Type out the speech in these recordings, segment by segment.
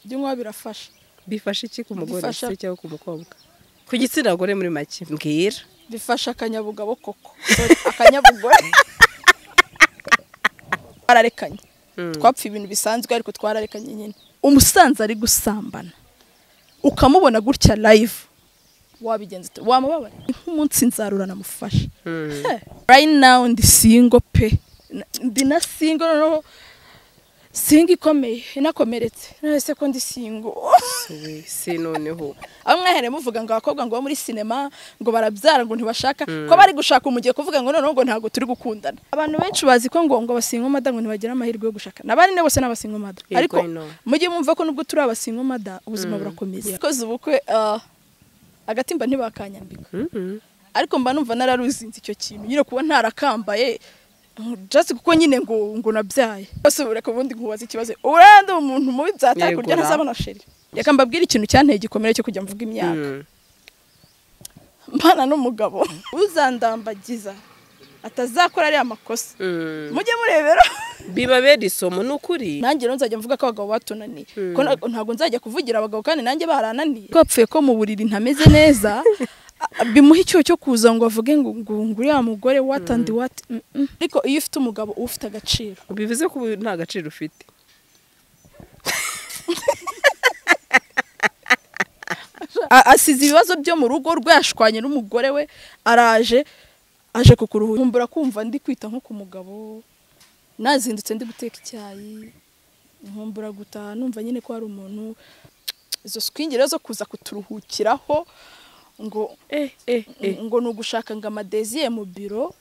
by'unywa birafasha. Bifasha iki ku mugore se cyangwa ku mukobwa? Ku gitsina gore muri make mbwira. Bifasha akanyabugabo koko. Akanyabugore. Twararekanye. Twapfa ibintu bisanzwe ariko twararekanye nyine. Umusanze ari gusambana. Ukamubona gutya live. Wabigenza ute? Wamubabara. Nk'umunsi nzarura namufasha. Right now ndi single pe. Ndi na single no. Singi komeye inakomeretse nese ko ndi singo se noneho amwe muvuga ngo abakobwa ngo muri cinema ngo barabyara ngo ntibashaka ko bari gushaka umugiye kuvuga ngo noneho ngo ntago turi gukundana. Abantu benshi bazi ko ngo basingo mada ngo ntibagira amahirwe yo gushaka nabari ne bose n'abasingo mada ariko mujye mumva ko nubwo turi abasingo mada ubuzima burakomeza koze ubukwe agatimba ntibakanyambika ariko mba numva nararuzinze icyo kintu nyine kuba ntarakambaye just kuko nyine ngo nabyaye bose ureka ubundi nkubaza ikibazo uranda umuntu mubi byataka kurya ntazabona sheri reka mbabwira ikintu cyanteye gikomere cyo kujya mvuga imyaka mbana n'umugabo uzandambagiza atazakora ari amakosa mujye murebera bibabera isomo n'ukuri nanjye nzajya mvuga ko abagabo batunaniye ko ntago nzajya kuvugira abagabo kandi nanjye barananiye twapfuye ko mu buriri ntameze neza bimuha icyo cyo kuza ngo avuge ngo uriya mugore what and what ariko iyo ufite umugabo ufite agaciro bivuze ko nta gaciro ufite asize ibibazo byo mu rugo rwashwanye n'umugore we aje kukuruhura nkumbura kumva ndi kwita nko ku mugabo nazindutse ndi guteka icyayi nkumbura gutaha numva nyine ko hari umuntu izo swingire zo kuza kuturuhukiraho ngo ngo nugushaka ngo amadeziye mu biro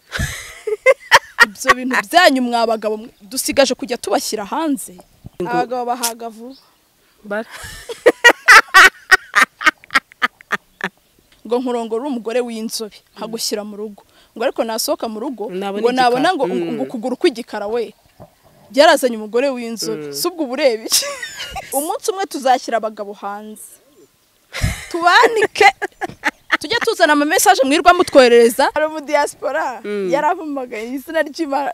ibyo bintu byanyu mwabagabo dusigaje kujya tubashyira hanze abagabo bahagavu ngo nkurongora umugore w'inzobe nkagushyira mu rugo ngo ariko nasohoka mu rugo ngo nabona ngo ukuguru kw'igikara we byarazanye umugore w'inzobe subwo burebe umunsi umwe tuzashyira abagabo hanze tubanike tujye tuzana ama message mwirwa mutwoherereza ari UMUDIASPORA yarampamagaye izina ry'Imana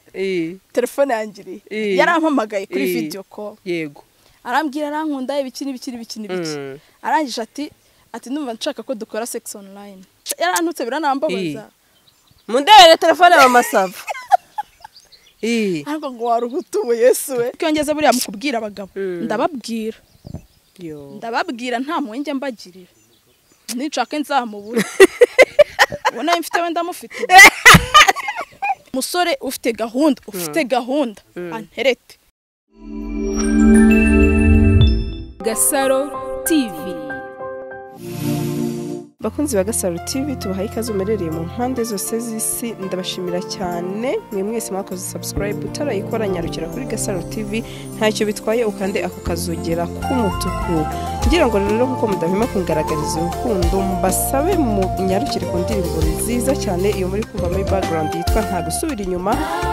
telefone yangiri yarampamagaye kuri video call yego arambwira arankunda ibikini arangije ati ndumva nshaka ko dukora sex online yarantutse biranambabaza mundebere telefone ya Masava ariko ngo waruhutuwe Yesu we cyongeza buriya mukubwira abagabo ndababwira nta mwenge mbagirira nicake nzamubura ubona mfite wenda mufite musore ufite gahunda anterete GASARO TV. Bakunzi ba GASARO TV tubahaye ikaze umerereye mu mpande zose z'isi ndabashimira cyane mwese mwakoze subscribe utarayikora nyarukira kuri GASARO TV ntacyo bitwaye ukande ako kazogera k'umutuku ngira ngo rero kuko mudahwema kungaragariza urukundo mbasabe mu nyarukire ku ndirimbo nziza cyane iyo muri kumva muri background yitwa nta gusubira inyuma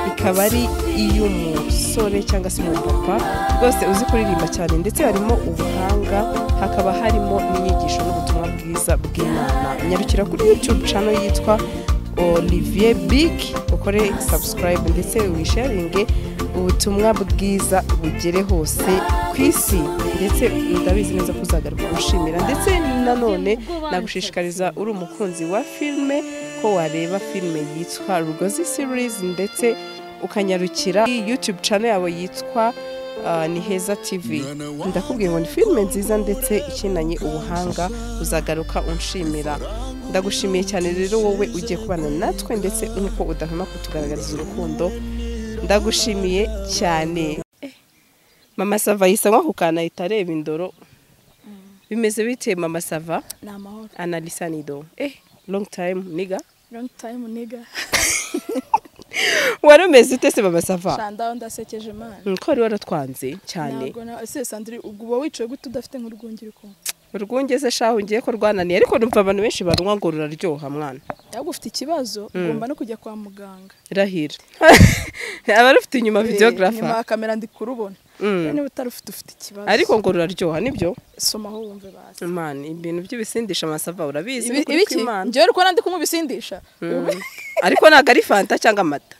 ikaba ari iy'umusore cyangwa se umupapa rwose uzi kuririmba cyane ndetse harimo ubuhanga hakaba harimo n'inyigisho n'ubutumwa bwiza bw'Imana nyarukira kuri YouTube channel yitwa Olivier Big ukore subscribe ndetse wisharinge ubutumwa bwiza bugere hose kwisi ndetse ndabizi neza kuzagaruka gushimira ndetse nanone nagushishikariza uri umukunzi wa filme ko wareba filme yitwa Rugozi series ndetse ukanyarukira YouTube channel yabo yitwa ni Heza TV ndakubwiye ngo ni filme nziza ndetse ikinanye ubuhanga uzagaruka unshimira ndagushimiye cyane rero wowe ugiye kubana natwe ndetse nuko udahwema kutugaragariza urukundo ndagushimiye cyane Mama Sava yisanywa kukana itareba indoro bimeze bite Mama Sava na mahoro analisanido long time nigga warumeze ute se Mama Sava shanda ndasekeje man ko ari waratwanze cyane ntabwo na ese Sandri ubwo wicaye gute udafite nk'urwungiriko urwungeze shaho ngiye ko rwananiye ariko numva abantu benshi barunwa ngo ruraryoha mwana yagufite ufite ikibazo ugomba no kujya kwa muganga rahira abarufite inyuma videographer nyuma kamera ndi kurubona niba utarufite ufite ikibazo ariko ngo ruraryoha nibyo soma aho wumve basi man ibintu by'ibisindisha Masava urabizi ibiki ngiye uko nandi kumubisindisha ariko naga ari fanta cyangwa amata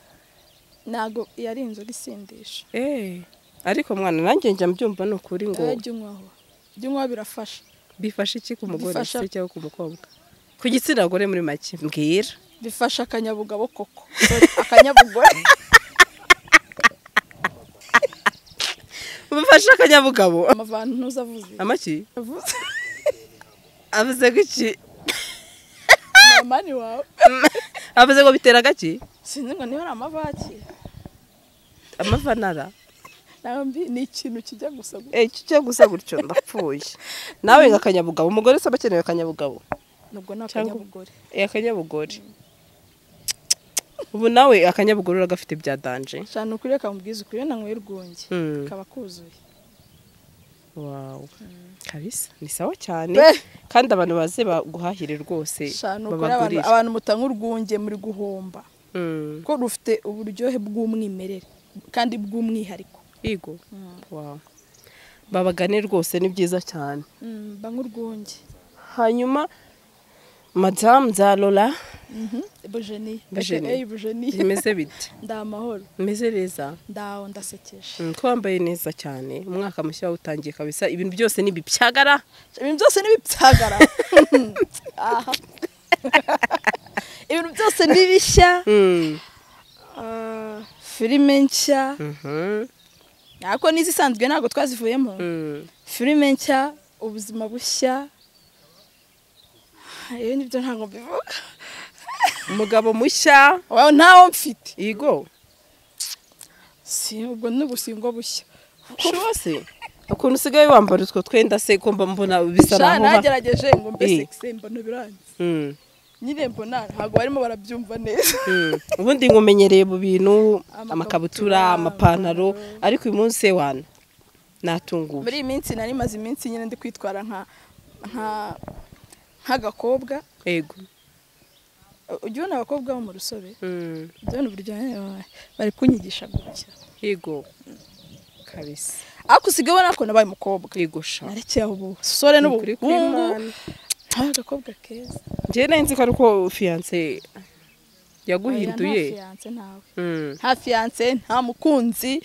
nago yarinzo gisindisha ariko mwana nanjye njya mbyumva no kuri ngo ajyunywaho by'umwa birafasha. Bifasha iki ku mugore Bifasha- se cyangwa ku mukobwa? Ku gitsina gore muri make mbwira. Bifasha akanyabugabo koko. Sorry, akanyabugore. Bifasha akanyabugabo. Amavantu ntuzavuze. Amaki? Avuze. Avuze giki? Mama ni wawe. Avuze ngo bitera gaki? Sinzi ngo niba ari amavaki. Amavanara. Nambi ni ikintu kijya gusa gutya. Kijya gusa gutyo ndapfuye. Nawe ngakanyabugabo umugore se abakeneye akanyabugabo. Nubwo nta kanyabugore. Akanyabugore. Ubu nawe akanyabugore uragafite bya danje. Cyane ukuri reka mubwize ukuri nanyweye urwunge. Kaba kuzuye. Wow. Kabisa ni sawa cyane kandi abantu baze baguhahire rwose babagurira. Abantu mutanga urwunge muri guhomba. Ko rufite uburyohe bw'umwimerere kandi bw'umwihariko. Yego. Wow. Babagane rwose ni byiza cyane. Banga urwunge. Hanyuma Madame Zalola. Bujeni. Bujeni. Imeze bite? Ndamahoro. Imeze neza. Ndaho ndasekeje. Ko wambaye neza cyane. Umwaka mushya utangiye kabisa. Ibintu byose ni bipyagara. Ibintu byose ni bipyagara. Aha. Ibintu byose ni bishya. Filime nshya. Ariko n'izisanzwe ntabwo twazivuyemo. Filime nshya, ubuzima bushya. Iyo nibyo ntabwo bivuga. Umugabo mushya. Wawe ntawo mfite. Yego. Si ubwo n'ubusingo bushya. Shose. Ukuntu usigaye wambara utwo twenda se ko mbona bisa naho. Nagerageje ngo mbe sexy mbona biranze. Nyine mbona ntabwo barimo barabyumva neza. Ubundi ngumenyereye mu bintu amakabutura, amapantaro ariko uyu munsi wana natunguwe. Muri iyi minsi nari maze iminsi nyine ndi kwitwara nk'agakobwa. Yego. Ujye ubona abakobwa bo mu rusobe. Byone uburyo bari kunyigisha gutya. Yego. Kabisa. Ako usigaye ubona ko nabaye umukobwa. Yego sha. Narekeye ubu sore n'ubuhungu. Agakobwa keza. Njye nzi ko ariko fiance yaguhinduye. Nta fiance nawe. Nta fiance, nta mukunzi.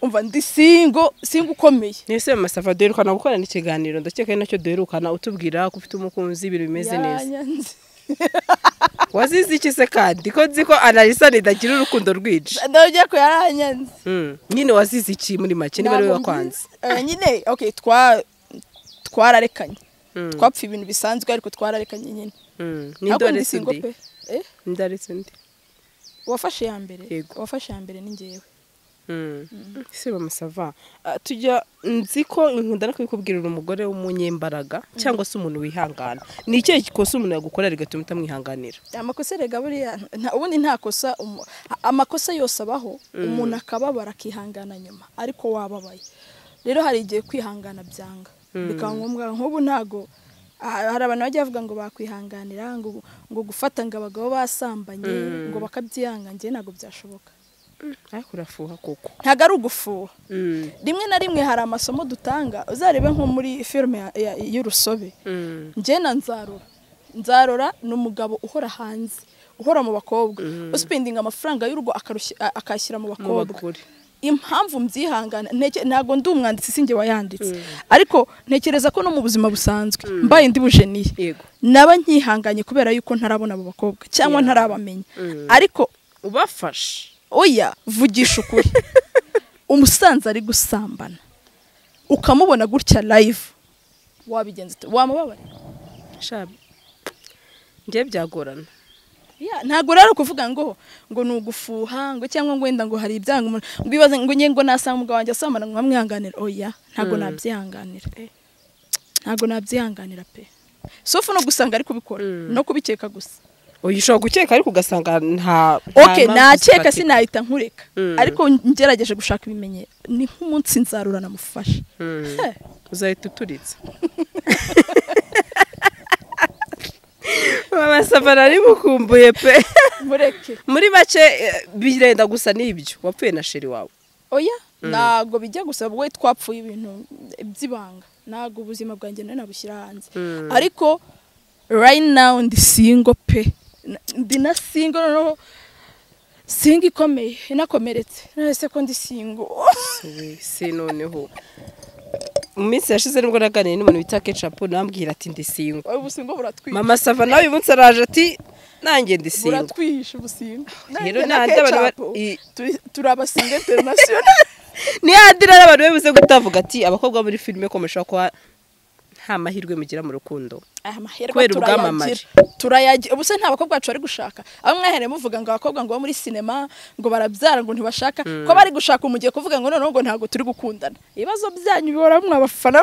Umva ndi singo ukomeye. Nese mama SAVA duherukana gukorana ikiganiro ndakeka nacyo duherukana utubwira ko ufite umukunzi ibintu bimeze neza. Wazize iki se kandi ko nzi ko analisa nidagira urukundo rwinshi. Ndagiye ko yaranyanze. Nyine wazize iki muri make niba ari wakwanze. Nyine okay twararekanye. Twapfa ibintu bisanzwe ariko twararekanye nyine. N'indoretse ndi. Ndaretse ndi. Wafashe ya mbere. Wafashe ya mbere ni ngiye. Se mama SAVA tujya nzi ko inkunda no kubikubwirira umugore w'umunyembaraga cyangwa se umuntu wihangana. Ni ikihe gikosa umuntu yagukorera gatuma utamwihanganira? Amakosa rega buriya ubundi nta kosa amakosa yose abaho umuntu akababara akihangana nyuma ariko wababaye. Rero hari igihe kwihangana byanga. Bikaba ngombwa nk'ubu ntago hari abantu bajya bavuga ngo bakwihanganira ngo gufata ngo abagabo basambanye ngo bakabyihangange ntago byashoboka. Ariko urafuha koko. Ntago ari ugufuha. Rimwe na rimwe hari amasomo dutanga uzarebe nko muri filime y'urusobe. Nje na nzarora n'umugabo uhora hanze uhora mu bakobwa uspending amafaranga y'urugo akashyira mu bakobwa. Impamvu mbyihangana ntago ndi umwanditsi singe wayanditse ariko ntekereza ko no mu buzima busanzwe mbaye ndi bujeniye naba nkihanganye kubera yuko ntarabona abo bakobwa cyangwa ntarabamenya ariko ubafashe. Oya vugisha ukuri. Umusanza ari gusambana ukamubona gutya live wabigenza wamubabare shabi ngiye byagorana. Ntago rero kuvuga ngo nugufuha ngo cyangwa ngo wenda ngo hari ibyanga umuntu bibaza ngo nyengo nasanga umugabo wanjye asambana ngo amwihanganira. Oya ntago nabyihanganira. Ntago nabyihanganira pe. Sofu no gusanga ari kubikora no kubikeka gusa. Uyishobora gukeka ariko ugasanga nta. Okay nakeka sinahita nkureka ariko ngerageje gushaka ibimenye ni nk'umunsi nzarura namufasha. Uzahita uturitse. Mama SAVA ari bukumbuye pe. Mureke. Muri make birenda gusa n'ibyo wapfuye na sheri wawe. Oya nago bijya gusa wowe twapfuye ibintu by'ibanga nago ubuzima bwanjye nabushyira hanze ariko right now ndi single pe. Ndi na single no single ikomeye inakomeretse nese ko ndi single. Se noneho mu minsi yashize nibwo naganiriye n'umuntu bita Ketchup nambwira ati ndisingo. Wowe ubusingo buratwisha. Mama Sava nawe uyu munsi araje ati nanjye ndisingo. Buratwisha ubusingo. Rero nande abantu turabasinga international. Ni adira n'abantu bebuze gutavuga ati abakobwa muri filime ko mushaka kwa nta mahirwe mugira mu rukundo. Amahirwe turayagira. Ubuse nta bakobwa bacu bari gushaka. Abo mwahere muvuga ngo abakobwa ngo muri sinema ngo barabyara ngo ntibashaka ko bari gushaka umugiye kuvuga ngo none ngo ntago turi gukundana. Ibibazo byanyu bihora mwabafana.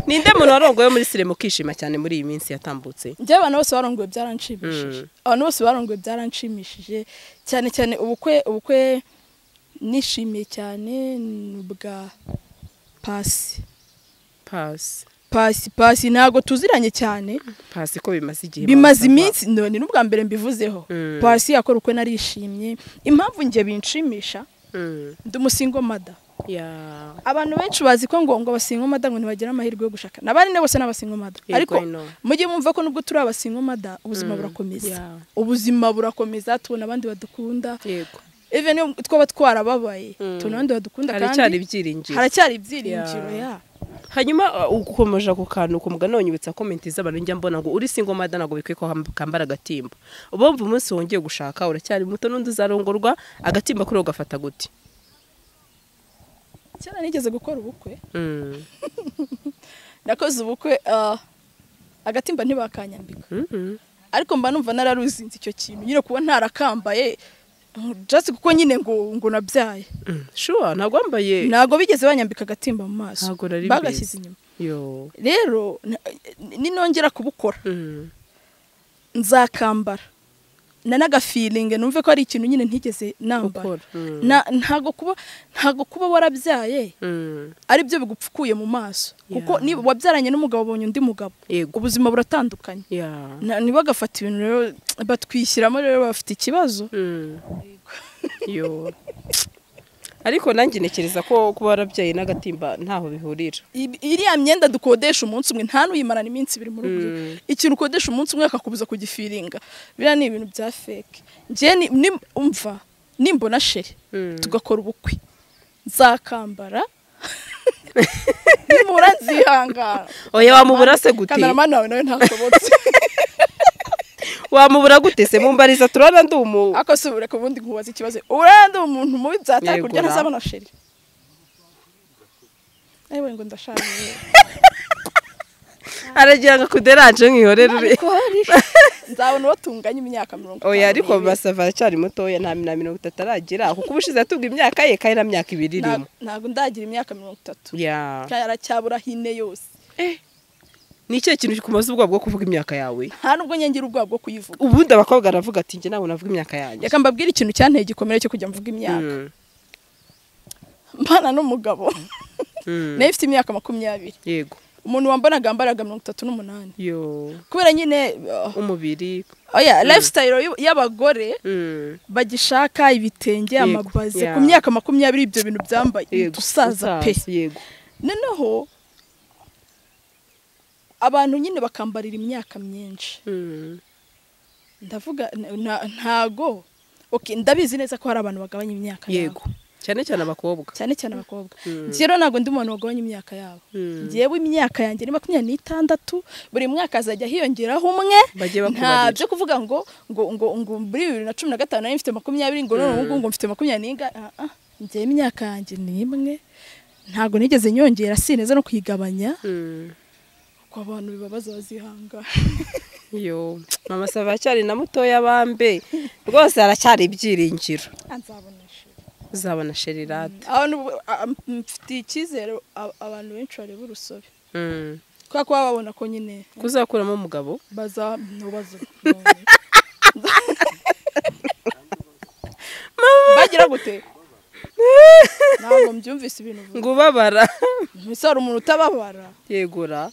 Ninde muntu warongoye muri sinema ukishima cyane muri iyi minsi yatambutse? Njye abantu bose barongoye byaranshimishije. Abantu bose barongoye byaranshimishije cyane cyane ubukwe nishimiye cyane n'ubwa Pasi ntago tuziranye cyane. Pasi ko bimaze igihe. Bimaze iminsi none n'ubwa mbere mbivuzeho. Pasi yakora uko narishimye. Impamvu nge binshimisha. Ndi umusingo mada. Abantu benshi bazi ko ngo abasingo mada ngo ntibagira amahirwe yo gushaka. Nabari bose n'abasingo mada. Ariko mujye mumva ko nubwo turi abasingo mada ubuzima burakomeza. Ubuzima burakomeza tubona abandi badukunda. Yego. Even iyo twaba twarababaye tubona abandi badukunda kandi haracyari ibyiringiro ya. Hanyuma ukomeje ku kantu kumugana wonyibutsa comment z'abantu njya mbona ngo uri single mada nago bikwe ko kambara agatimba. Ubumva umunsi wongeye gushaka uracyari muto n'undi uzarongorwa agatimba kuri ugafata gute? Cyane nigeze gukora ubukwe. Nakoze ubukwe agatimba ntibakanyambika. Ariko mba numva nararuzinze icyo kintu nyine kuba ntarakambaye just kuko nyine ngo nabyaye. Sure ntago wambaye. Ntago bigeze banyambika agatimba mu maso. Bagashyize inyuma. Rero ninongera kubukora. Nzakambara. Nanaga feeling numve ko ari ikintu nyine ntigeze nambara. Ntago kuba warabyaye ari byo bigupfukuye mu maso. Kuko niba wabyaranye n'umugabo bonye undi mugabo. Ubuzima buratandukanye. Niba gafata ibintu rero batwishyiramo rero bafite ikibazo. Ariko nanjye nekereza ko kuba warabyaye n'agatimba ntaho bihurira. Iriya myenda dukodesha umunsi umwe nta nuyimarana iminsi ibiri mu rugo. Ikintu ukodesha umunsi umwe akakubuza kugifiringa. Bira ni ibintu bya fake. Nje umva nimbona sheri tugakora ubukwe. Nzakambara. Nimura nzihangara. Oya wamubura se gute? Cameraman nawe ntakobotse. Wamubura gute se mumbariza turana ndumu. Akosubira ko bundi nkubaza ikibazo. Uranda umuntu mubi byataka kurya ntazabona sheri. Ayiwe ngo ndashaka. Aragira ngo kuderanje nkihorere. Nzabona watunganya imyaka 50. Oya ariko basava cyari mutoya nta 30 aragira kuko ubushize atubwa imyaka ye kandi na myaka 2 irimo. Ntago ndagira imyaka 30. Ya. Cyaracyabura hine yose. Ni cyo kintu kumaze ubwo bwo kuvuga imyaka yawe. Nta nubwo nyengira ubwo bwo kuyivuga. Ubundi abakobwa aravuga ati nge nabo navuga imyaka yanjye. Yaka mbabwira ikintu cyanteye gikomere cyo kujya mvuga imyaka. Mbana n'umugabo. Nefite imyaka 20. Yego. Umuntu wambanaga ambaraga 38. Yo. Kubera nyine umubiri. Oya lifestyle y'abagore bagishaka ibitenge amabaze ku myaka 20 ibyo bintu byambaye dusaza pe. Yego. Noneho abantu nyine bakambarira imyaka myinshi. Ndavuga ntago ndabizi neza ko hari abantu bagabanya imyaka yabo. Yego. Cyane cyane abakobwa. Rero nago ndi umuntu wagabanya imyaka yabo. Ngiyewe imyaka yanjye ni 26 buri mwaka azajya hiyongeraho umwe. Nta byo kuvuga ngo muri 2015 nari mfite 20 ngo none ngo mfite 20. Ngiye imyaka yanjye ni imwe. Ntago nigeze nyongera sineza no kuyigabanya. Ko abantu bibabaza bazihanga. Yo mama Sava cyari na mutoya bambe rwose aracyari ibyiringiro. Uzabona sherirate. Abantu mfite ikizere abantu benshi bari burusobe. Kwa kwa babona ko nyine kuzakuramo umugabo nubazo. Bagira gute? Ntabwo mbyumvise ibintu. Ngubabara. Misara umuntu utababara. Yegura.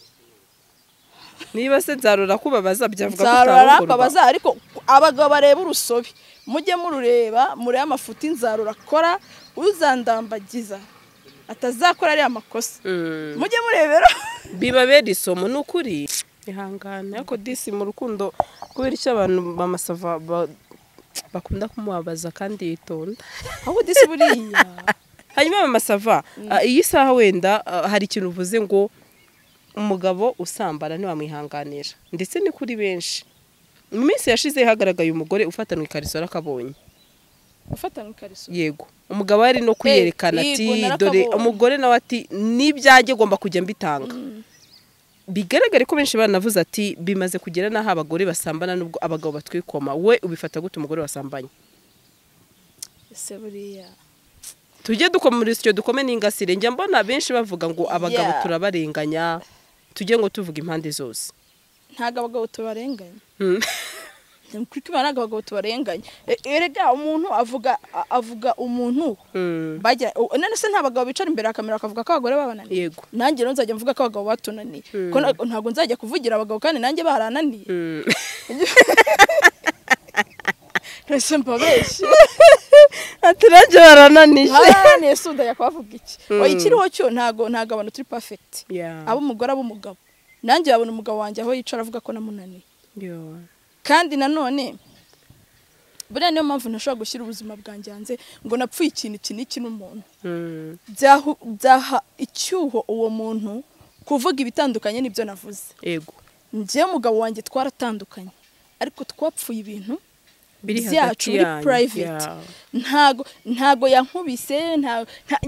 Niba se nzarura kubabaza byavuga ko nzarura kubabaza ariko abagabo bareba urusobe. Mujye murureba muri amafuti nzarura akora uzandambagiza atazakora ari amakosa. Mujye murebera bibabera isomo n'ukuri ihangana ariko disi mu rukundo kubera icyo abantu mama Sava bakunda kumubabaza kandi yitonda. Aho disi buriya hanyuma mama Sava iyi saha wenda hari ikintu uvuze ngo umugabo usambana ntiwamwihanganira ndetse ni kuri benshi mu minsi yashize hagaragaye umugore ufatanwe ikariso arakabonye ufatanwe ikariso yego umugabo yari no kwiyerekana ati dore umugore nawe ati nibyanjye gomba kujya mbitanga bigaragare ko benshi banavuze ati bimaze kugera naho abagore basambana nubwo abagabo batwikoma we ubifata gute umugore wasambanye ese buriya tujye dukomuriza icyo dukome n'ingasire njya mbona benshi bavuga ngo abagabo turabarenganya tujye ngo tuvuga impande zose ntago abagabo tubarenganya kuri kibana abagabo tubarenganya erega umuntu avuga umuntu bajya none se nta bagabo bicara imbere ya kamera akavuga ko abagore babananiye yego nanjye rero nzajya mvuga ko abagabo batunaniye ko ntago nzajya kuvugira abagabo kandi nanjye barananiye Rese mbabeshi aturage barananije harane suda yakwavuga iki oyikiriho cyo ntago abantu turi perfect abo umugore abo umugabo nanjye babona umugabo wanjye aho yicara avuga ko namunaniye kandi nanone buriya niyo mpamvu ntashobora gushyira ubuzima bwanjye hanze ngo napfuye ikintu iki n'umuntu byaha icyuho uwo muntu kuvuga ibitandukanye n'ibyo navuze yego njye umugabo wanjye twaratandukanye ariko twapfuye ibintu byacu biri private ntago yankubise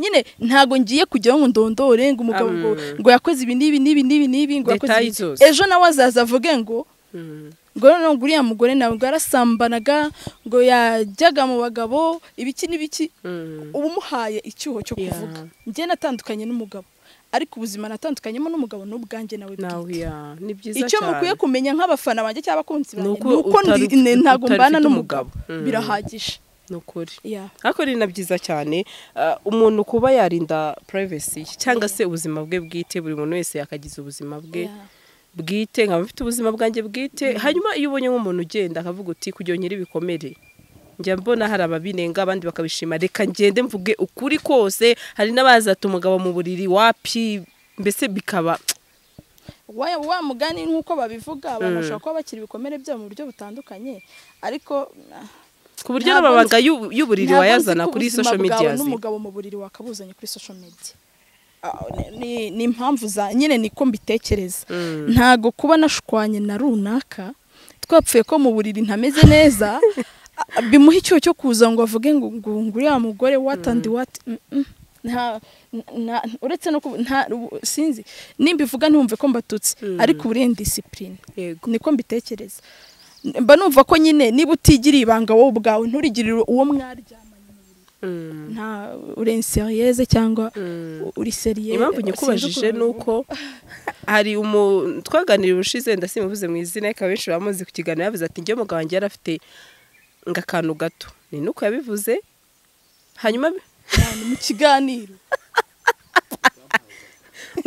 nyine ntago ngiye kujya ngo ndondore ngo umugabo ngo yakoze ibi nibi ngo yakoze ejo nawe azaza avuge ngo none nguriya mugore nawe ngarasambanaga ngo yajyaga mu bagabo ibiki n'ibiki ubumuhaye icyuho cyo kuvuga njye natandukanye n'umugabo ariko ubuzima natandukanyemo n'umugabo n'ubwanjye nawe ni byiza cyane icyo mukwiye kumenya nk'abafana banjye cyangwa abakunzi banjye nuko ntago mbana n'umugabo birahagije nukuri ariko ni nabyiza cyane umuntu kuba yarinda privacy cyangwa se ubuzima bwe bwite buri muntu wese yakagize ubuzima bwe bwite nkaba mfite ubuzima bwanjye bwite hanyuma iyo ubonye nk'umuntu ugenda akavuga uti kuryonyera ibikomere njya mbona hari ababinenga abandi bakabishima reka ngende mvuge ukuri kose hari n'abazata umugabo mu buriri wapi mbese bikaba wa mugani nk'uko babivuga abantu bashobora kuba bakira ibikomere byabo mu buryo butandukanye ariko ku buryo n'amabanga y'uburiri wayazana kuri social media n'umugabo mu buriri wakabuzanye kuri social media ni impamvu za nyine niko mbitekereza ntago kuba nashwanye na runaka twapfuye ko mu buriri ntameze neza bimuha icyo cyo kuza ngo avuge ngo nguriya mugore watandi wati uretse no sinzi nimbivuga ntumve ko mbatutse ariko uburenga discipline niko mbitekereza mba numva ko nyine niba utigiriye ibanga wowe ubwawe nturigirire uwo mwaryamanye nta uri serieuse cyangwa uri seriye impamvu nyikubajije nuko hari twaganiriye ubushize ndasimuvuze mu izina y'akabenshi bamuzi ku kiganiro yavuze ati njye umugabo wanjye yarafite ngakantu gato ni nuko yabivuze hanyuma mu kiganiro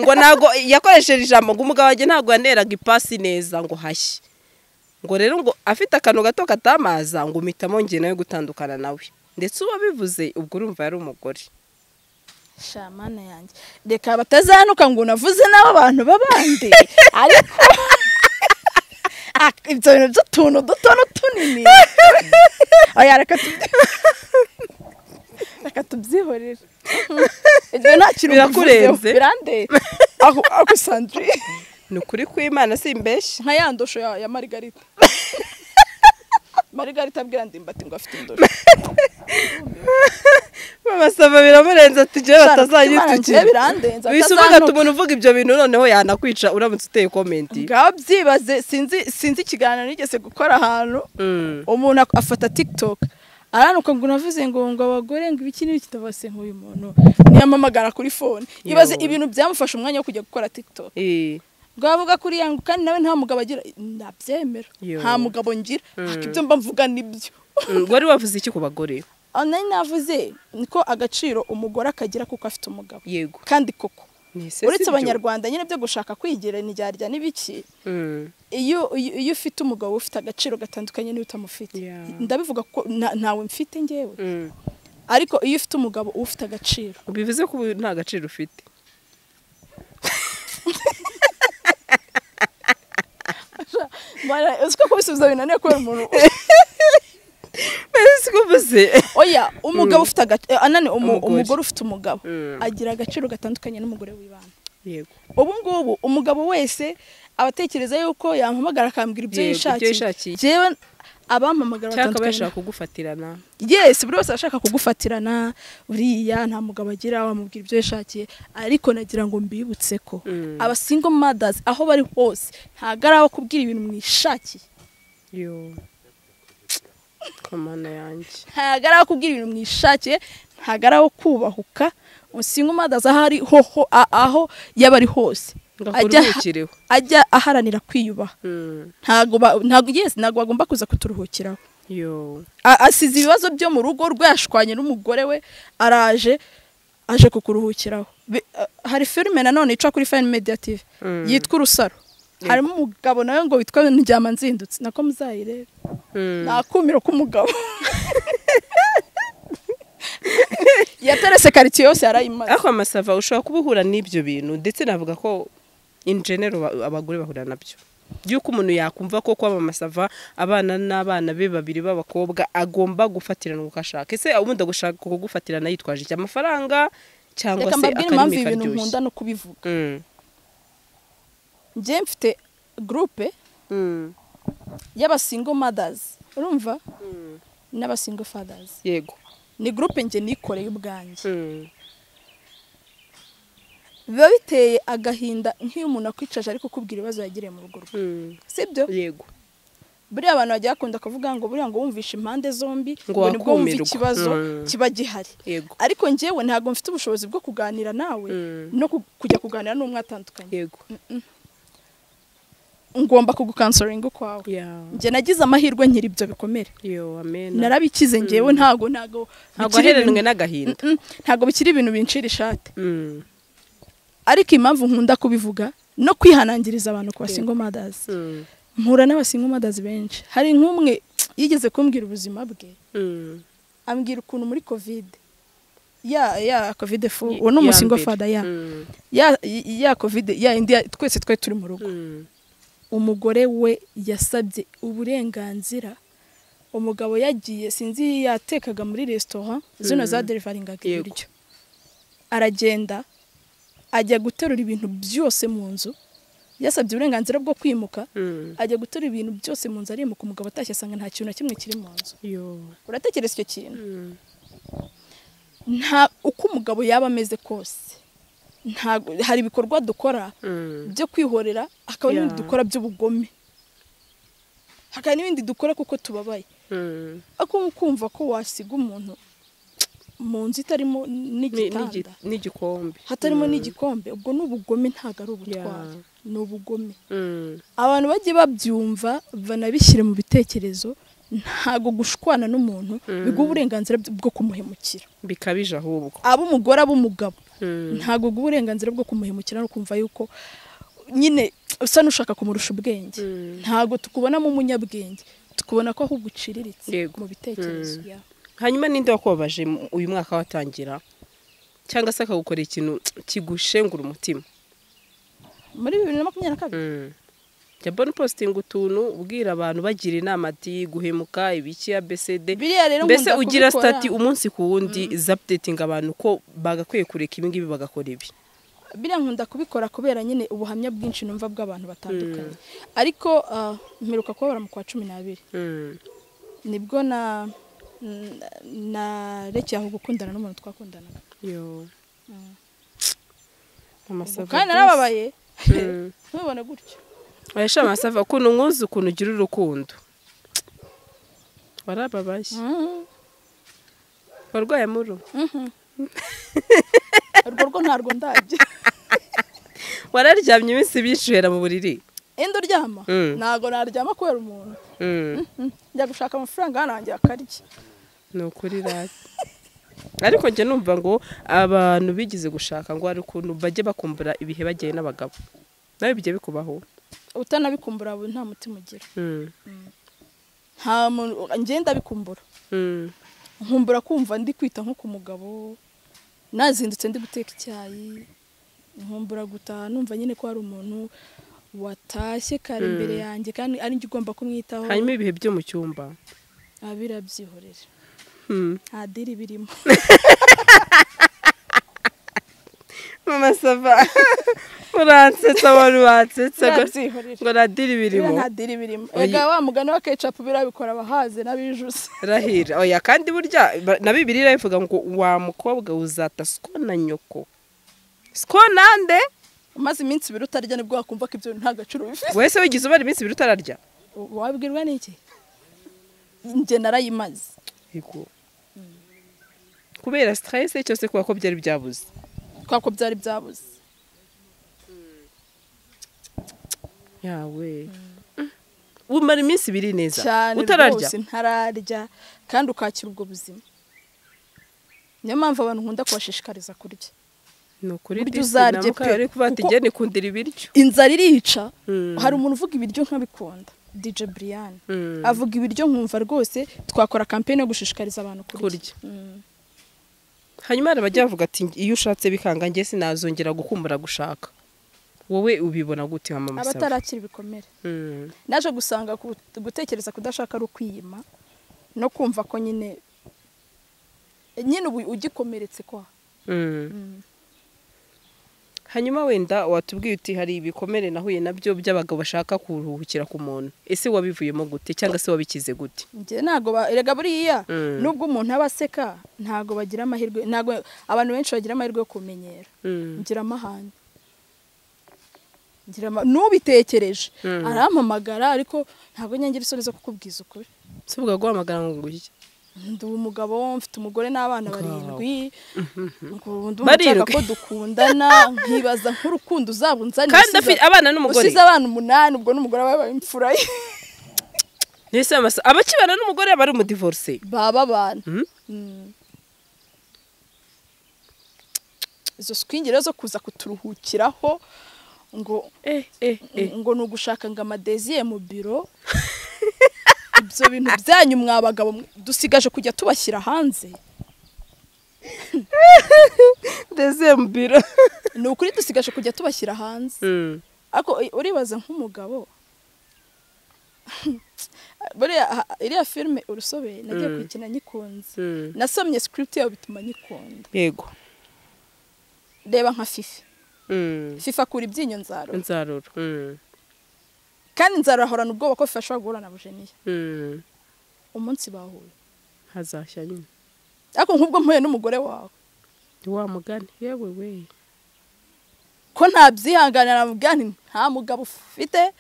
ngo ntago yakoresheje ijambo ngo umugabo wanjye ntago yaneraga ipasi neza ngo hashye ngo rero ngo afite akantu gato katamaza ngo umitamo ngiye nawe gutandukana nawe ndetse uwabivuze ubwo urumva yari umugore shamana yanjye reka batazanuka ngo navuze n'abo abantu babandi ariko ibyo bintu by'utuntu duto n'utunini oya reka tubyihorere ibyo nta kintu birakurenze birande ako Sandri ni ukuri kw'Imana simbeshye nka yandosho ya Margarita Margarita abwira ndimbati ngo afite indosho mama Sava biramurenze ati je batazanyitugira bisubaga tumuntu uvuga ibyo bintu noneho yanakwica uramutse uteye comment ngabyibaze sinzi ikiganiro nigeze gukora ahantu umuntu afata TikTok aranuka ngo navuze ngo abagore ngo ibiki n'ibiki tabase nk'uyu muntu niyamamagara kuri phone ibaze ibintu byamufasha umwanya wo kujya gukora TikTok ngo avuga kuri yangu kandi nawe nta mugabo agira ndabyemera nta mugabo ngira akibyo mba mvuga nibyo wari wavuze iki ku bagore nari navuze niko agaciro umugore akagira kuko afite umugabo yego kandi koko uretse abanyarwanda nyine byo gushaka kwigira nijyarya n'ibiki iyo ufite umugabo ufite agaciro gatandukanye n'iyo utamufite ndabivuga ko ntawe mfite ngewe ariko iyo ufite umugabo ufite agaciro bivuze ko nta gaciro ufite uziko kubisubiza binaniye kubera umuntu sikuvuze oya umugabo ufite umugore ufite umugabo agira agaciro gatandukanye n'umugore w'ibana. Yego. Ubu ngubu umugabo wese abatekereza yuko yampamagara akambwira ibyo yishakiye. Jewe abampamagara batandukanye bashaka kugufatirana. Yes, buri wese ashaka kugufatirana, uriya nta mugabo agira wamubwira ibyo yishakiye, ariko nagira ngo mbibutse ko aba single mothers aho bari hose ntagaraho kubwira ibintu mwishakiye. Yo. Komana yanjye. Ntagaraho kubwira ibintu mwishakiye, ntagaraho kubahuka. Single mothers aho yabari hose. Ajya aharanira kwiyubaha. Ntago bagomba kuza kuturuhukiraho. Yo. Asize ibibazo byo mu rugo rwashwanye n'umugore we aje kukuruhukiraho. Hari filime nanone ica kuri Fine Media TV yitwa Urusaro. Harimo umugabo nawe ngo witwa Ndyama nzindutse. Nako muzayirebe. Nakumiro k'umugabo. Yaterese quartier yose yarayimaze. Ako amasava ushobora kubuhura n'ibyo bintu ndetse navuga ko in general abagore bahura nabyo. Yuko umuntu yakumva ko kwa amasava abana n'abana be babiri b'abakobwa agomba gufatirana ukashaka. Ese ubundi gushaka kugufatirana yitwaje iki amafaranga cyangwa se akarimi ibintu nkunda no kubivuga. Nje mfite groupe y'aba single mothers. Urumva? N'aba single fathers. Yego. Ni groupe nje nikoreye ubwanje. Biba biteye agahinda nk'iyo umuntu akwicaje ariko kubwira ibibazo yagiriye mu rugo rwe. Sibyo? Yego. Buri abantu bagiye akunda kuvuga ngo buri ngo wumvishe impande zombi ngo nibwo wumva ikibazo kiba gihari. Ariko njyewe ntago mfite ubushobozi bwo kuganira nawe no kujya kuganira n'umwe atandukanye. Yego. Ngomba kugukansoringa kwawe. Nje nagize amahirwe nkiri ibyo bikomere. Yo amen. Narabikize njyewe ntago aherenwe n'agahinda. Ntago bikiri ibintu bincira ishate. Ariko impamvu nkunda kubivuga no kwihanangiriza abantu kwa single mothers. Mpura n'abasingle mothers benshi. Hari nk'umwe yigeze kumbwira ubuzima bwe. Ambwira ukuntu muri covid covid fu uwo n'umusingle father ya covid indi twese twe turi mu rugo. Umugore we yasabye uburenganzira. Umugabo yagiye sinzi yatekaga muri restaurant zino za deliveringa ibiryo. Aragenda ajya guterura ibintu byose mu nzu. Yasabye uburenganzira bwo kwimuka. Ajya guterura ibintu byose mu nzu arimuka. Umugabo atashye asanga nta kintu na kimwe kiri mu nzu. Uratekereza icyo kintu? Nta uko umugabo yaba ameze kose. Hari ibikorwa dukora byo kwihorera, hakaba n'ibindi dukora by'ubugome. Hakaba n'ibindi dukora kuko tubabaye. Ako kumva ko wasiga umuntu mu nzu itarimo n'igikombe. Hatarimo n'igikombe, ubwo n'ubugome ntago ari ubutwari. N'ubugome. Abantu bagiye babyumva banabishyire mu bitekerezo. Ntago gushwana n'umuntu biguha uburenganzira bwo kumuhemukira. Bikabije ahubwo. Abo umugore abo umugabo. Ntago guha uburenganzira bwo kumuhemukira no kumva yuko nyine usa nushaka kumurusha ubwenge. Ntago tukubonamo umunyabwenge. Tukubona ko ahubwo uciriritse mu bitekerezo. Hanyuma ninde wakubabaje uyu mwaka watangira cyangwa se akagukora ikintu kigushengura umutima? Muri 2022 Jabon posting utuntu ubwira abantu bagira inama ati guhemuka ibiki ya BCD. Mbese ugira stati umunsi ku wundi updating abantu ko bagakwiye kureka ibi ngibi bagakora ibi. Biriya nkunda kubikora kubera nyine ubuhamya bwinshi numva bw'abantu batandukanye. Ariko mperuka kubabara mu kwa 12. Nibwo rekeye aho gukundana n'umuntu twakundanaga. Yo. Kandi narababaye. Ntubone gutyo. Ayesha amasava ukuntu nkuzi ukuntu ugira urukundo. Warababaye. Warwaye muru. Urwo ntarwo ndaje. Wararyamye iminsi bishuhera mu buriri. Endo ryama? Nago naryama kubera umuntu. Njya gushaka amafaranga hanangiye akarye. Nukuri rati. Ariko nje numva ngo abantu bigize gushaka ngo ari ukuntu bajye bakumbura ibihe bagiye n'abagabo. Nawe bijye bikubaho. Utanabikumbura abo nta mutima ugira. Nta ngenda bikumbura. Nkumbura kumva ndi kwita nko ku mugabo. Nazindutse ndi guteka icyayi. Nkumbura gutaha numva nyine ko hari umuntu watashye kare imbere yanjye kandi ari njye ugomba kumwitaho. Hanyuma ibihe byo mu cyumba. Abirabyihorera. nta diri birimo. mama sava uransetsa abantu bansetse ngo nta diri birimo. Nta diri birimo. Ega wa mugani wa ketchup birabikora abahaze n'abijuse. Rahira oya kandi burya na Bibiliya ivuga ngo wa mukobwa uzata sko na nyoko. Sko nande? Umaze iminsi ibiri utarya nibwo wakumva ko ibyo nta gaciro bifite. Wese wigize ubari iminsi ibiri utararya? Wabwirwa n'iki? Nje narayimaze. Yego. Kubera stress cyose kuba ko byari byabuze. Kwako byari byabuze. Yawe. Umara iminsi ibiri neza. Utararya? Ntararya kandi ukakira ubwo buzima. Niyo mpamvu abantu nkunda kubashishikariza kurya. No kuri uzarye pe ari kubatige ni kundira ibiryo. Inzara irica. Hari umuntu uvuga ibiryo nkabikunda. DJ Brian avuga ibiryo nkumva rwose twakora campaign yo gushishikariza abantu kurya. Hanyuma bajya bavuga ati iyo ushatse bikanga nge sinazongera gukumbura gushaka. Wowe ubibona gute mama Musaba? Abatarakira ibikomere. Naje gusanga gutekereza kudashaka ari ukwiyima no kumva ko nyine ugikomeretse kwa. Hanyuma wenda watubwiye uti hari ibikomere nahuye nabyo by'abagabo bashaka kuruhukira ku muntu. Ese wabivuyemo gute cyangwa se wabikize gute? Nge nago erega buriya nubwo umuntu abaseka ntago bagira amahirwe, nago abantu benshi bagira amahirwe yo kumenyera. Ngira amahane. Nubitekereje arampamagara ariko ntago nyangira isoni zo kukubwiza ukuri. Subuga guhamagara ngo nguye. Ndi umugabo mfite umugore n'abana 7 ngo ndumva ko dukundana nkibaza nk'urukundo uzabunzanira kandi afite abana n'umugore usize abana 8 ubwo n'umugore wawe imfura ye nese abakibana n'umugore bari mu divorce baba abana izo swingire zo kuza kuturuhukiraho ngo ngo nugushaka ngo amadesiye mu biro ibyo bintu byanyu mwabagabo dusigaje kujya tubashyira hanze. Dezembiro ni ukuri dusigaje kujya tubashyira hanze. Ariko uribaza nk'umugabo buriya iriya filme urusobe nagiye kwikina nyikunze. Nasomye script yayo bituma nyikunda. Yego. Reba nka FIFA kuri ibyinyo nzarura. Kandi nzarahorana ubwoba ko FIFA guhura na bujeniye. Umunsi bahuye hazashya nyine. Ariko nkubwo mpuye n'umugore wawe wa mugani yewe we ko ntabyihanganira mugani nta mugabo ufite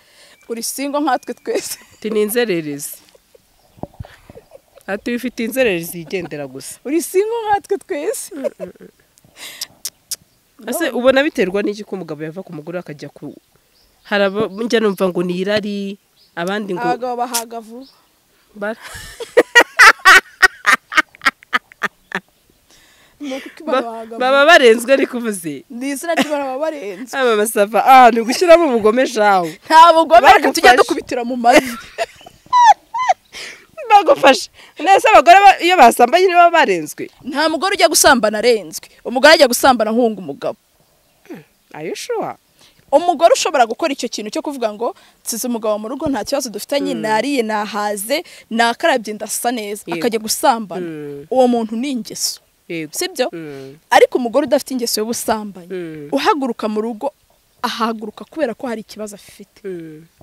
uri singo nkatwe twese. Tininzererezi ati ufite inzererezi igendera gusa uri singo nkatwe twese. Ase ubona biterwa n'iki ko umugabo yava ku mugore akajya ku haraba njya numva ngo ni irari abandi ngo abagabo bahaga vuba baba barenzwe ari kuvuze n'izina ry'ababa barenzwe. Mama Sava ni gushyiramo ubugome jawe nta bugome reka tujya dukubitira mu mazi bagufasha. Nese abagore iyo basambanye niba barenzwe nta mugore ujya gusambana arenzwe. Umugore ajya gusambana ahunga umugabo. Ayishwa umugore ushobora gukora icyo kintu cyo kuvuga ngo nsize umugabo mu rugo nta kibazo dufitanye nariye nahaze nakarabye ndasa neza akajya gusambana. Uwo muntu ni ingeso sibyo. Ariko umugore udafite ingeso y'ubusambanyi uhaguruka mu rugo ahaguruka kubera ko hari ikibazo afite.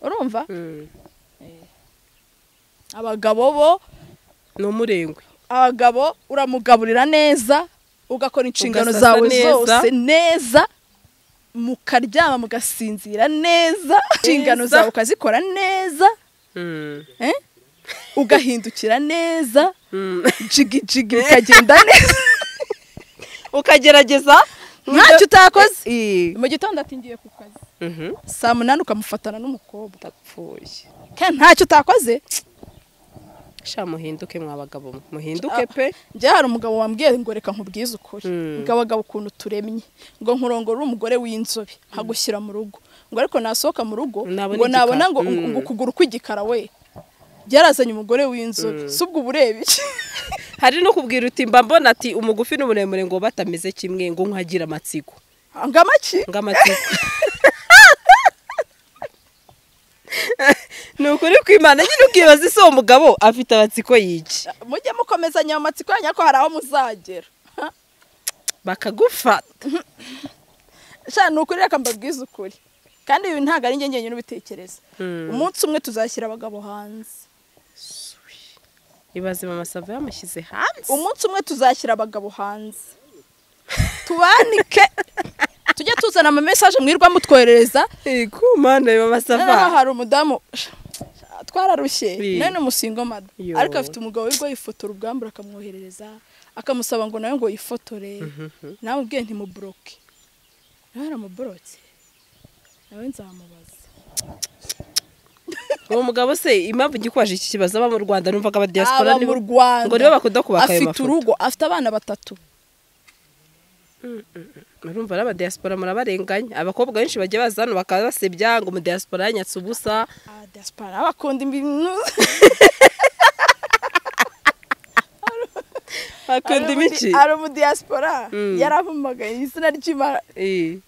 Urumva abagabo bo no murengwe. Abagabo uramugaburira neza ugakora inshingano zawe zose neza mukaryama mugasinzira neza inshingano zawe ukazikora neza ugahindukira neza jigi bikagenda neza ukagerageza ntacyo utakoze. Mu gitondo ati ngiye ku kazi saa 8 ukamufatana n'umukobwa apfuye kandi ntacyo utakoze. Sha muhinduke mwabagabo muhinduke pe. Nje hari umugabo wambwiye ngo reka nkubwize ukuri ngabagabo ukuntu turemye ngo nkurongora umugore w'inzobe hagushyira mu rugo ngo ariko nasohoka mu rugo ngo nabona ngo ukuguru kw'igikara we byarazanye umugore w'inzobe subwo burebe iki. Hari no kubwira uti mba mbona ati umugufi n'umuremure ngo batameze kimwe ngo nkagira amatsiko ngamatsiko nukuri kwimana nyine ukibaza ise uwo mugabo afite abatsiko yiki. Mujye mukomezanya amatsiko yanyu ko hari aho muzagera bakagufata sha nukuri reka mbabwize ukuri kandi ibi ntago ari njye nyine ubitekereza umunsi umwe tuzashyira abagabo hanze ibaze mama Sava yamushyize hanze umunsi umwe tuzashyira abagabo hanze tubanike tujye tuzana ama message mwirwa mutwoherereza kumana mama Sava hari umudamu twararushye none umusingo mada ariko afite umugabo wirwa yifotora ubwambura akamwoherereza akamusaba ngo nawe ngo yifotore nawe ubwiye ntimubloke nawe aramubloke nawe nzamubaza uwo mugabo se impamvu gikwaje iki kibazo aba mu Rwanda numvaga aba diaspora ni mu Rwanda ngo niba bakunda kubaka ayo mafoto afite urugo afite abana 3 urumva aba diaspora murabarenganya abakobwa benshi bagiye bazana bakabasebya ngo mu diaspora yanyatse ubusa diaspora abakunda ibintu akunda imiki ari mu diaspora yarampamagaye izina ry'Imana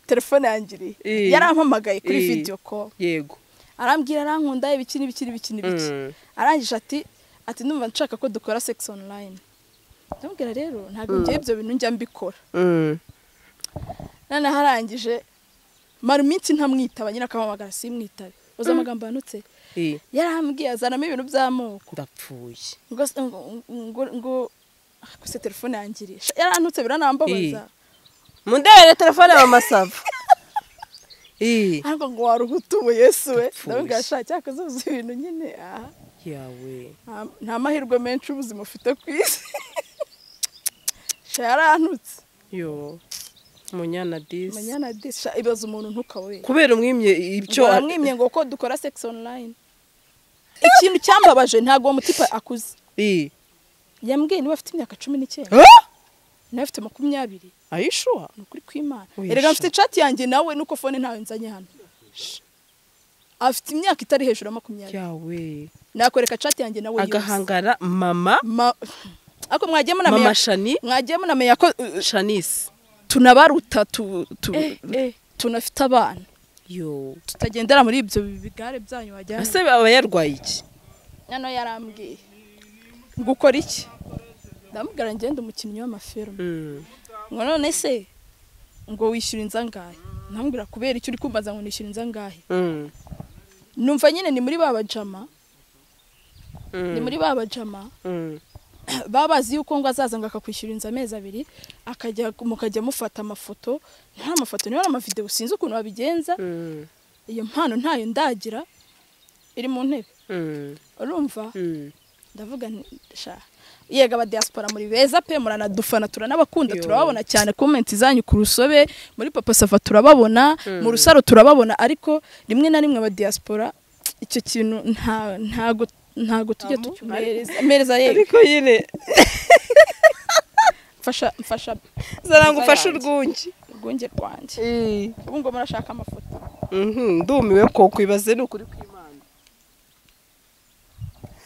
telefone yangiriye yarampamagaye kuri video call yego arambwira arankunda ibikini arangije ati numva nshaka ko dukora sex online ndambwira rero ntabwo ngiye ibyo bintu njya mbikora nana harangije mara iminsi ntamwitaba nyina akamamagara simwitabe uza amagambo yanutse yarambwiye azanamo ibintu by'amoko ndapfuye ngo kuse telefone yangiriye yaranutse biranambabaza mundebere telefone mama Sava ariko ngo waruhutuwe Yesu we ndabwira shaka cyakoze ibintu nyine yawe nta mahirwe menshi ubuzima ufite ku isi yarantutse yo munyana disi ibaza umuntu ntukawe kubera umwimye ibyo aramwimye ngo ko dukora sex online ikintu cyambabaje ntago uwo mutipa akuze yambwiye niba afite imyaka 19 nawe afite 20 ayishwa nukuri kw'Imana erega mfite chat yanjye nawe nuko phone ntawe nzanye hano afite imyaka itari hejuru ya 20 yawe nakoreka chat yanjye nawe agahangara mama ako mwagiye munamenya mama Shani mwagiye munamenya ko Shanice tunabaruta tunafite abana yo tutagendera muri ibyo bigare byanyu wajyana ase baba yarwaye iki nano yarambwiye gukora iki ndamubwira ngende umukinnyi w'amafilme ngo none se ngo wishyura inzangahe ndamubwira kubera icyo uri kumbaza ngo nishyura inzangahe numva nyine ni muri babajama babazi yuko ngo azaza ngo akakwishyura inza amezi 2 mukajya mufata amafoto nta mafoto niyo amavideo sinzi ukuntu babigenza iyo mpano ntayo ndagira iri mu ntebe urumva ndavuga sha yega aba diaspora muri beza pe muranadufana turanabakunda turababona cyane comment zanyu ku rusobe muri papa Sava turababona mu rusaro turababona ariko rimwe na rimwe aba diaspora icyo kintu ntago tujye tucyumereza yego ariko yine mfasha zara ngufasha urwunge rwanjye ubu ngo murashaka amafoto ndumiwe ko kwibaze n'ukuri kw'Imana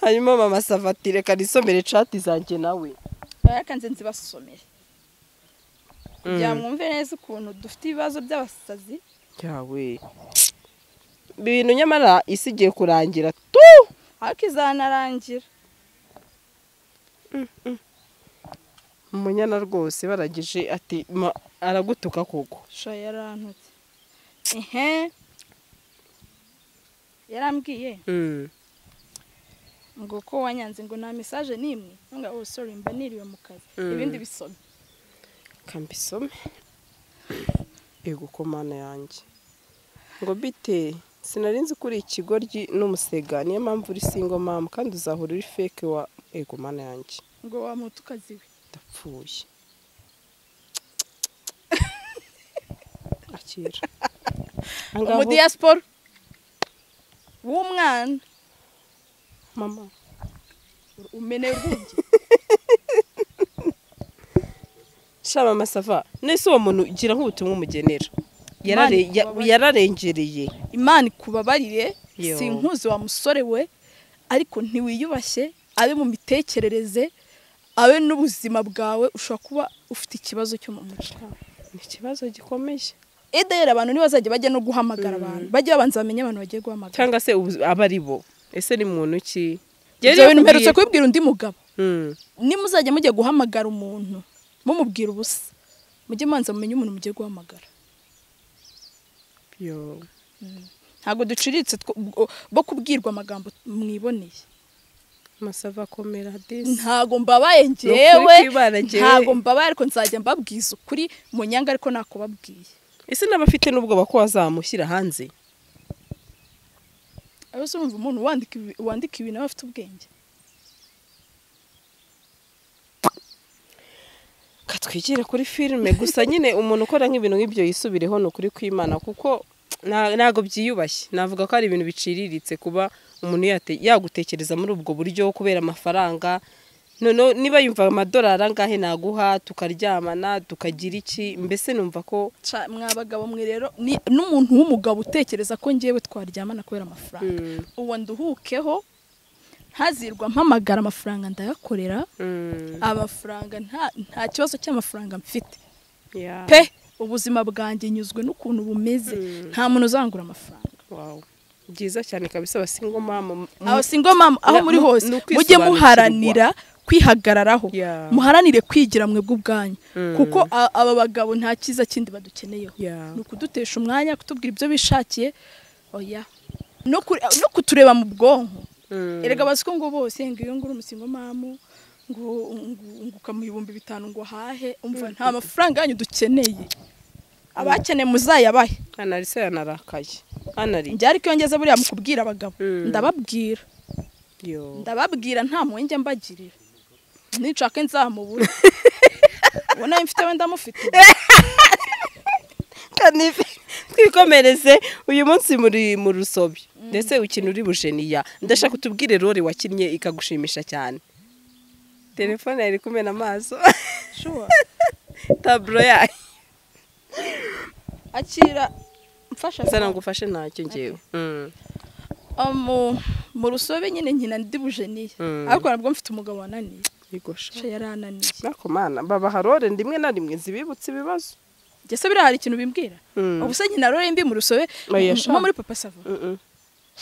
hanyuma mama Sava ati reka nisomere chat zanjye nawe yakanze nzibasomere kugira mwumve neza ukuntu dufite ibibazo by'abasazi yawe ibintu nyamara isi igiye kurangira ariko izanarangira umunyana rwose baragije ati aragutuka koko sha yarantutse yarambwiye ngo ko wanyanze ngo nta message nimwe ngo sorry mba niriwe mu kazi ibindi bisome kambisome ego komana yanjye ngo bite sinarinzi kuri ikigoryi n'umusega niyo mpamvu uri single mama kandi uzahura uri fake wa ego mana yanjye ngo wamutukazi we ndapfuye akira mu diaspora w'umwana mama umene urwunge sha mama Sava nese uwo muntu gira nk'ubutumwa umugenera yararengereye Imana ikubabarire sinkuzi wa musore we ariko ntiwiyubashye abe mu mitekerereze abe n'ubuzima bwawe ushobora kuba ufite ikibazo cyo mu mutwe ikibazo gikomeye edera abantu nibazajya bajya no guhamagara abantu bajye babanza bamenye abantu bagiye guhamagara cyangwa se abari bo ese ni muntu ki ibyo bintu mperutse kubibwira undi mugabo nimuzajya mujye guhamagara umuntu mumubwira ubusa mujye manza mumenye umuntu mugiye guhamagara yo ntago duciritse bo kubwirwa amagambo mwiboneye masava komera disi ntago mbabaye ngewe ntago mbabaye ariko nzajya mbabwiza ukuri mu nyanga ariko nako babwiye ese n'abafite n'ubwo bako bazamushyira hanze abose urumva umuntu wandika ibintu afite ubwenge katwigire kuri filime gusa nyine umuntu ukora nk'ibintu nk'ibyo yisubireho no kuri kwimana kuko ntago byiyubashye navuga ko ari ibintu biciriritse kuba umuntu yagutekereza muri ubwo buryo kubera amafaranga none niba yumva amadolari angahe naguha tukaryamana tukagira iki mbese numva ko mwabagabo mwe rero n'umuntu w'umugabo utekereza ko ngiyewe twaryamana kubera amafaranga uwo nduhukeho hazirwa mpamagara amafaranga ndayakorera amafaranga nta kibazo cy'amafaranga mfite pe ubuzima bwanjye nyuzwe n'ukuntu bumeze nta muntu uzangura amafaranga wow byiza cyane kabisa abasingo mama aho muri hose mujye muharanira kwihagararaho muharanire kwigira mwe bw'ubwanyu kuko aba bagabo nta kiza kindi badukeneyeho ni ukudutesha umwanya kutubwira ibyo bishakiye oya no kutureba mu bwonko erega baziko ngo bose ngiyo nguru umusingo mamu ngo ukamuha 5,000 ngo hahe umva nta mafaranga yanyu dukeneye abakeneye muzayabahe anarise yanarakaye anari njye ariko yongeze buriya mukubwira abagabo ndababwira nta mwenge mbagirira nicake nzamubura ubona mfite wenda mufite kanife twikomereze uyu munsi muri mu rusobi ndetse ukina uri bujeniya ndashaka kutubwire role wakinnye ikagushimisha cyane telefone yari kumena amaso sure tablo yayi akira mfasha sana ngufashe ntacyo ngewe mu rusobe nyine nkina ndi bujeniya ariko nabwo mfite umugabo wananiye igosha yarananiye nako mana baba harore ndimwe na rimwe zibibutse ibibazo Gese bira hari ikintu bimbwira ubuse nkina role mbi mu rusobe nko muri papa sava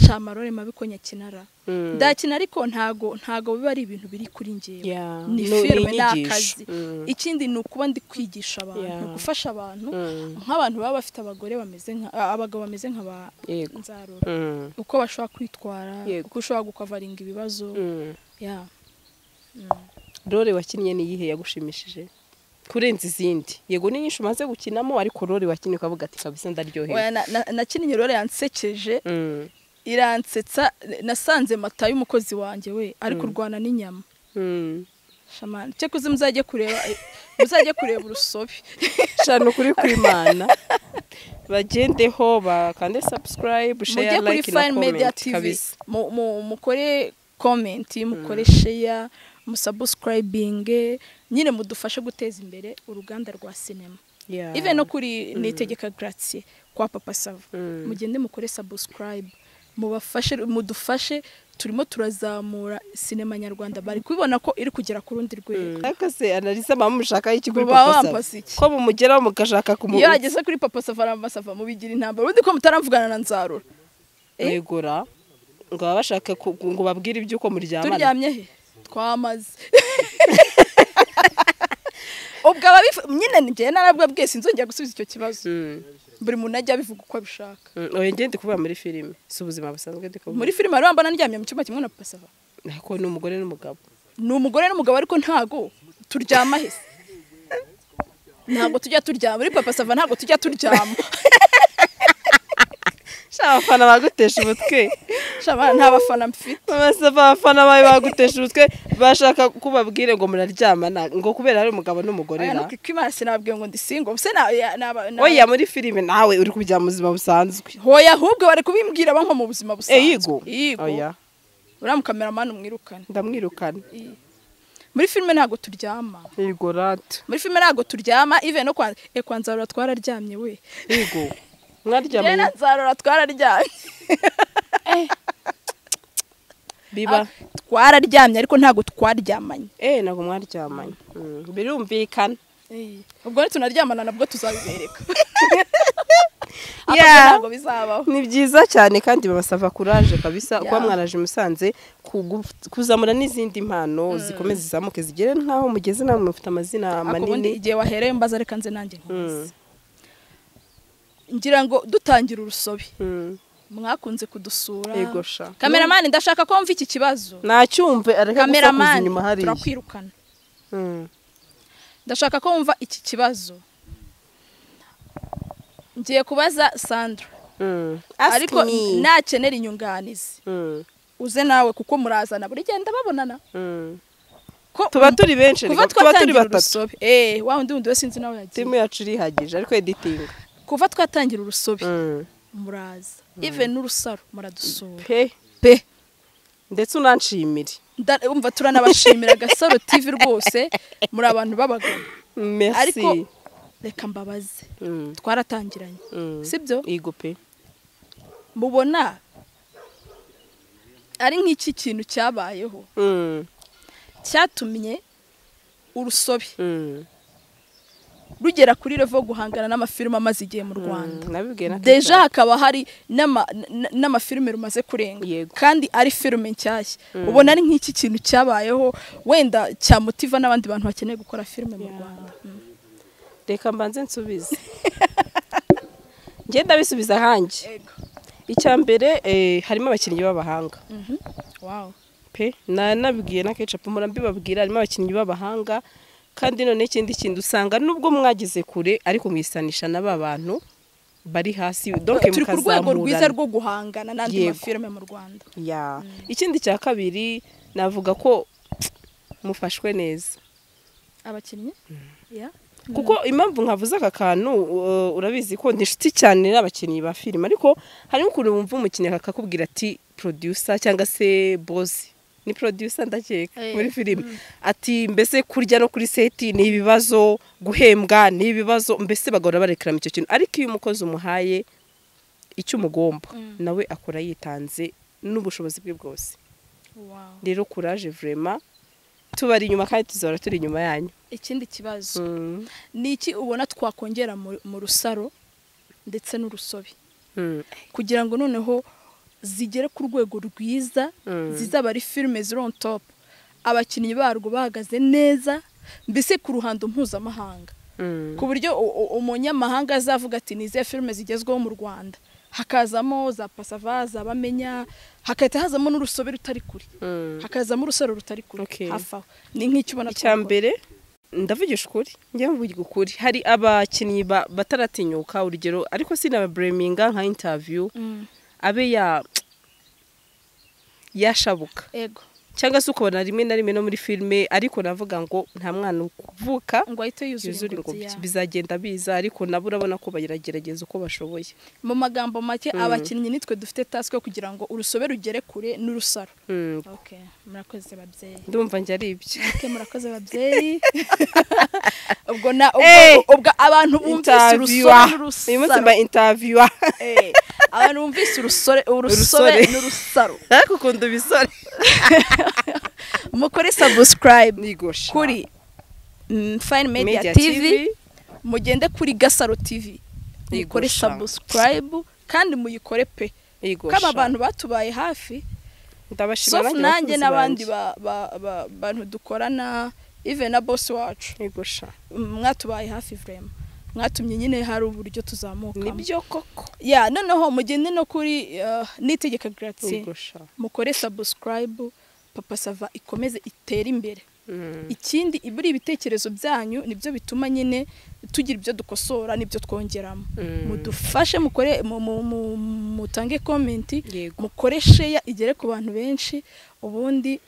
shama role mabiko nyakinara ndakina ariko ntago biba ari ibintu biri kuri ngewe ni filme n'akazi ikindi ni ukuba ndi kwigisha abantu gufasha abantu nk'abantu baba bafite abagore bameze abagabo bameze nk'aba nzarura uko bashobora kwitwara uko ushobora gukavaringa ibibazo role wakinnye ni yihe yagushimishije kurenza izindi yego ni nyinshi umaze gukinamo ariko role wakinnye ukavuga ati kabisa ndaryohewe nakinnye role yansekeje iransetsa nasanze mata y'umukozi wanjye we ari kurwana n'inyama shamana cyo kuzi muzajye kureba urusobe shano kuri kwimana bagendeho bakande subscribe share like na comment kabisa mukore comment mukore share musubscribing nyine mudufashe guteza imbere uruganda rwa cinema even no kuri nitegeka grazie kwa papa sava mugende mukore subscribe mudufashe turimo turazamura cinema nyarwanda bari kubibona ko iri kugera ku rundi rwego akase analisa mama mushaka iki kuri papa sava ko mumugeraho mugashaka kumu iyo ageze kuri papa sava ramasava mubigira intambara undi ko mutaramvugana na nzarura yegora ngo babashaka ngo babwire ibyuko muryamana turyamye he twamaze ubwo nyine ngiye narabwo bwese nzongera gusubiza icyo kibazo buri muntu ajya bivuga uko abishaka oye ngende kuba muri filime si ubuzima busanzwe ndiko muri filime ari wambana ndyamye mu cyumba kimwe na papa sava nako ni umugore n'umugabo ariko ntago turyama he ntago tujya turyama muri papa sava ntago tujya turyama abafana bagutesha umutwe nta bafana mfite abafana bawe bagutesha umutwe bashaka kubabwire ngo muraryamana ngo kubera ari umugabo n'umugore na kwimana sinabwiye ngo ndi single ubuse oya muri filime nawe uri kubijya mu buzima busanzwe hoya ahubwo bari kubimbwira banko mu buzima busanzwe oya uriya mukameramani umwirukane ndamwirukana muri filime ntago turyama yego rat muri filime ntago turyama even no kwanzarura twararyamye we yego mwaryamye yena nzarura twararyamye biba twararyamye ariko ntago twaryamanye ntago mwaryamanye birumvikana ubwo tunaryamana nabwo tuzabibereka ntabwo bizabaho. Ni byiza cyane kandi babasava courage kabisa kuba mwaraje Musanze kuzamura n'izindi mpano zikomeza zizamuke zigere nkaho mugeze namwe mufite amazina manini. Igihe wahereye mbaza reka nze nanjye nkuzi. Ngira ngo dutangira urusobe. Mwakunze kudusura. Cameraman ndashaka ko mva iki kibazo. Nacyumve areka gusakuza inyuma hari. Turakwirukana. Ndashaka ko mva iki kibazo. Ngiye kubaza Sandra. Ariko nakenera inyunganizi. Uze nawe kuko murazana buri genda babonana. Tuba turi benshi tuba turi batatu. Wa undi we sinzi nawe yagiye. Timu yacu iri hagije ariko editing. Kuva twatangira urusobe. Muraza. Even n'urusaro muradusura. Pe. Ndetse unanshimire. Umva turanabashimira GASARO TV rwose muri abantu babagana. Merci. Ariko reka mbabaze. Twaratangiranye. Sibyo? Yego pe. Mubona ari nk'iki kintu cyabayeho. Cyatumye urusobe. Rugera kuri level guhangana n'amafilme amaze igihe mu Rwanda. Deja hakaba hari n'amafilme rumaze kurenga kandi ari filme nshyashya. Ubona ari nk'iki kintu cyabayeho wenda cyamotiva n'abandi bantu bakeneye gukora filme mu Rwanda. Reka mbanze nsubize. Ngenda bisubiza hanje. Icyambere harimo abakinnyi b'abahanga. Wow. Pe nabibwiye na ketchup murambibabwira harimo abakinnyi b'abahanga. Kandi none ikindi kintu usanga nubwo mwagize kure ariko mwisanisha n'aba bantu bari hasi donc turi ku rwego rwiza rwo guhangana n'andi mafilme mu Rwanda. Ikindi cya kabiri navuga ko mufashwe neza abakinnyi kuko impamvu nkavuze aka kantu urabizi ko ndishiti cyane n'abakinnyi ba filime ariko hari ukuntu wumva umukinnyi akakubwira ati producer cyangwa se boss ni producer ndakeka muri filime ati mbese kurya no kuri seti ni ibibazo guhembwa ni ibibazo mbese bagora barekrama icyo kintu ariko iyo umukozi umuhaye icyo umugomba nawe akora yitanze n'ubushobozi bwe bwose. Rero courage vraiment tubari inyuma kandi tuzora turi inyuma yanyu. Ikindi kibazo ni iki ubona twakongera mu rusaro ndetse n'urusobe kugira ngo noneho zigere ku rwego rwiza zizaba ari filme ziri on top abakinnyi barwo bahagaze neza mbese ku ruhando mpuzamahanga ku buryo umunyamahanga azavuga ati nize filme zigezweho mu Rwanda hakazamo za pasava za bamenya hakahita hazamo n'urusobe rutari kuri hakazamo urusaro rutari kuri hafa ni nk'ikibona cyambere ndavugisha ukuri njye mvuga ukuri hari abakinnyi bataratinyuka urugero ariko sinaba braminga nka interview abe yashabuka cyangwa se ukabona rimwe na rimwe no muri filme ariko navuga ngo nta mwana ukuvuka ngo ahite yuzura ngo bizagenda biza ariko nabo urabona ko bageragereza uko bashoboye. Mu magambo make abakinnyi nitwe dufite task yo kugira ngo urusobe rugere kure n'urusaro. Murakoze babyeyi. Ndumva njye ari ibyo. Murakoze babyeyi. Ubwo abantu bumvise urusoro n'urusaro. Uyu munsi mba interviewer. Abantu bumvise urusobe n'urusaro. Ariko ukunda ibisore. Mukore subscribe kuri Fine Media TV mugende kuri GASARO TV mukore subscribe kandi muyikore pe kama abantu batubaye hafi ndabashimira nanjye n'abandi bantu dukorana even na boss wacu mwatubaye hafi vraiment mwatumye nyine hari uburyo tuzamuka nibyo koko noneho mugende no kuri nitegeka Gracie mukore subscribe Papa Sava ikomeze itera imbere. Ikindi iburi ibitekerezo byanyu nibyo bituma nyine tugira ibyo dukosora nibyo twongeramo. Mudufashe mukore mutange comment mukore share igere ku bantu benshi ubundi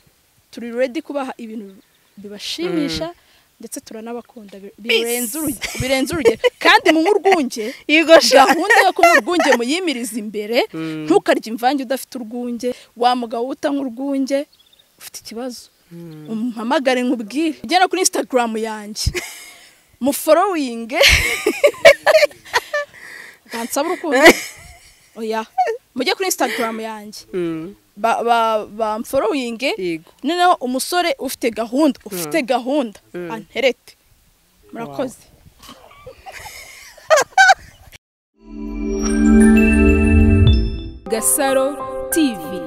turi ready kubaha ibintu bibashimisha ndetse turanabakunda birenze urugero kandi mu urwunge gahunda yo kumurwunge muyimiriza imbere ntukarye imvange udafite urwunge wa mugabo utanga urwunge ufite ikibazo umpamagare nkubwire ugera kuri Instagram yanjye mu following bansaba urukundo mujye kuri Instagram yanjye ba following noneho umusore ufite gahunda anterete murakoze GASARO TV.